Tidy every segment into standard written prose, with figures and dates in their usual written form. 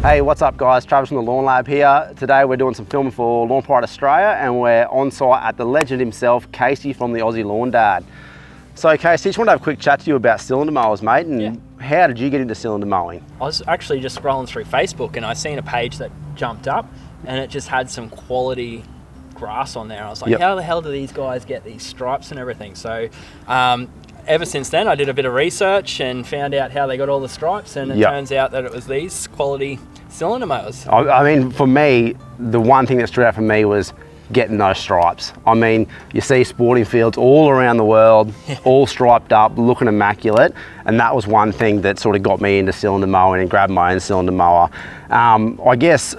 Hey, what's up guys? Travis from the Lawn Lab here. Today we're doing some filming for LawnPride Australia and we're on site at the legend himself, Casey from the Aussie Lawn Dad. So Casey, just want to have a quick chat to you about cylinder mowers, mate, and how did you get into cylinder mowing? I was actually just scrolling through Facebook and I seen a page that jumped up and it just had some quality grass on there. I was like, how the hell do these guys get these stripes and everything? So ever since then, I did a bit of research and found out how they got all the stripes, and it turns out that it was these quality cylinder mowers. I mean, for me, the one thing that stood out for me was getting those stripes. I mean, you see sporting fields all around the world, all striped up, looking immaculate, and that was one thing that sort of got me into cylinder mowing and grabbing my own cylinder mower. I guess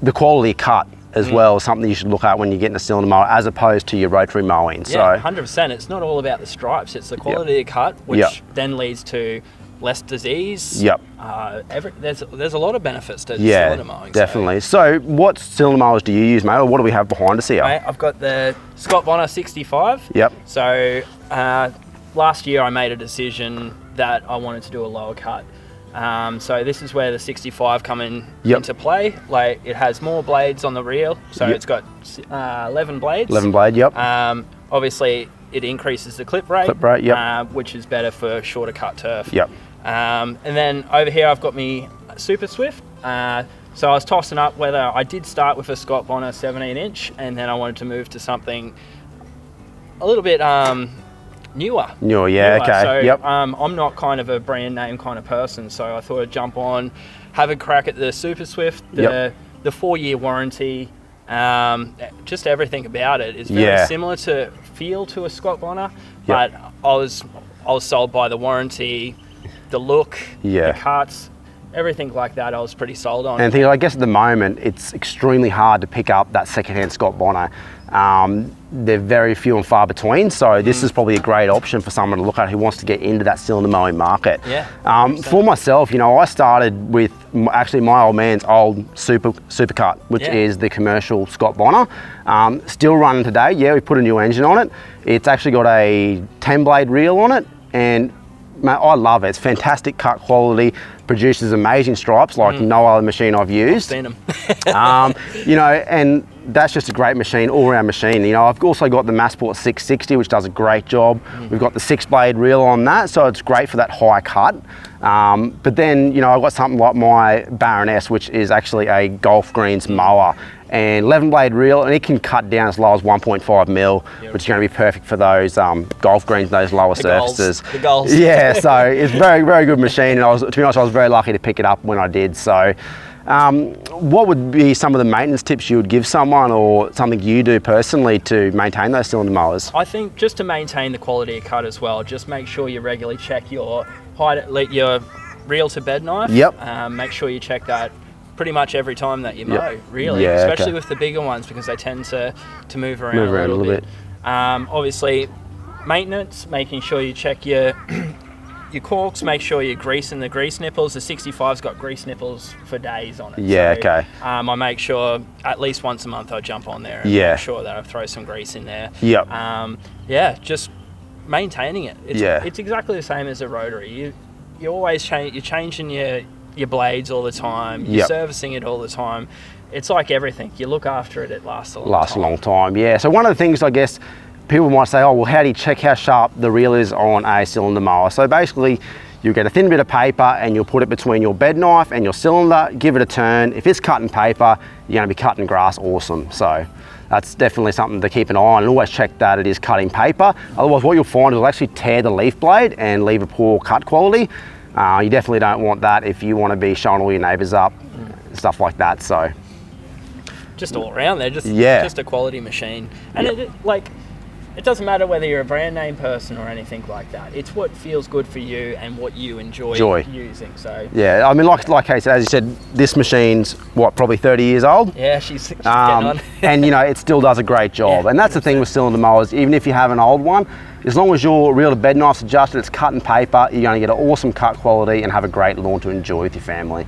the quality cut as well is something you should look at when you get in a cylinder mower as opposed to your rotary mowing. Yeah, 100%. It's not all about the stripes, it's the quality of cut, which then leads to less disease. There's a lot of benefits to cylinder mowing. Definitely. So what cylinder mowers do you use, mate, or what do we have behind us here? Mate, I've got the Scott Bonner 65. So last year I made a decision that I wanted to do a lower cut. So this is where the 65 come into play. Like, it has more blades on the reel, so it's got 11 blades. 11 blade, obviously it increases the clip rate, which is better for shorter cut turf. And then over here I've got me Super Swift. So I was tossing up whether I did start with a Scott Bonner 17-inch, and then I wanted to move to something a little bit newer. Okay. So I'm not kind of a brand name kind of person, so I thought I'd jump on, have a crack at the Super Swift, the 4-year warranty, just everything about it is very similar to feel to a Scott Bonner, but I was sold by the warranty, the look, the cuts, everything like that. I was pretty sold on. And I guess at the moment it's extremely hard to pick up that secondhand Scott Bonner. They're very few and far between, so this is probably a great option for someone to look at who wants to get into that cylinder mowing market. For myself, you know, I started with actually my old man's old Supercut, which is the commercial Scott Bonner. Still running today. We put a new engine on it. It's actually got a 10 blade reel on it, and mate, I love it. It's fantastic cut quality, produces amazing stripes like no other machine I've used. I've seen them. You know, and that's just a great machine, all-round machine. You know, I've also got the Massport 660, which does a great job. We've got the 6-blade reel on that, so it's great for that high cut. But then, you know, I've got something like my Baroness, which is actually a golf greens mower, and 11-blade reel, and it can cut down as low as 1.5 mil, which is going to be perfect for those golf greens, those lower surfaces. The goals. Yeah, so it's very, very good machine, and to be honest, I was very lucky to pick it up when I did. So what would be some of the maintenance tips you would give someone, or something you do personally to maintain those cylinder mowers? I think just to maintain the quality of cut as well, just make sure you regularly check your height, your reel to bed knife. Make sure you check that pretty much every time that you mow, really, especially with the bigger ones, because they tend to move around a little bit. Obviously, maintenance, making sure you check your corks, make sure you're greasing the grease nipples. The 65's got grease nipples for days on it. I make sure at least once a month I jump on there and make sure that I throw some grease in there. Just maintaining it. It's exactly the same as a rotary. You always you're changing your blades all the time, you're servicing it all the time. It's like everything, you look after it, it lasts a long time. So one of the things, I guess, people might say, oh, well, how do you check how sharp the reel is on a cylinder mower? So basically, you get a thin bit of paper and you'll put it between your bed knife and your cylinder, give it a turn. If it's cutting paper, you're going to be cutting grass awesome. So that's definitely something to keep an eye on, and always check that it is cutting paper. Otherwise, what you'll find is it'll actually tear the leaf blade and leave a poor cut quality. You definitely don't want that if you want to be showing all your neighbours up, stuff like that. So just all around there, just a quality machine. And it doesn't matter whether you're a brand name person or anything like that. It's what feels good for you and what you enjoy using. So I mean, like Casey, as you said, this machine's probably 30 years old. She's getting on. And you know, it still does a great job. And that's the thing with cylinder mowers. Even if you have an old one, as long as your reel to bed knife's adjusted, it's cutting paper, you're going to get an awesome cut quality and have a great lawn to enjoy with your family.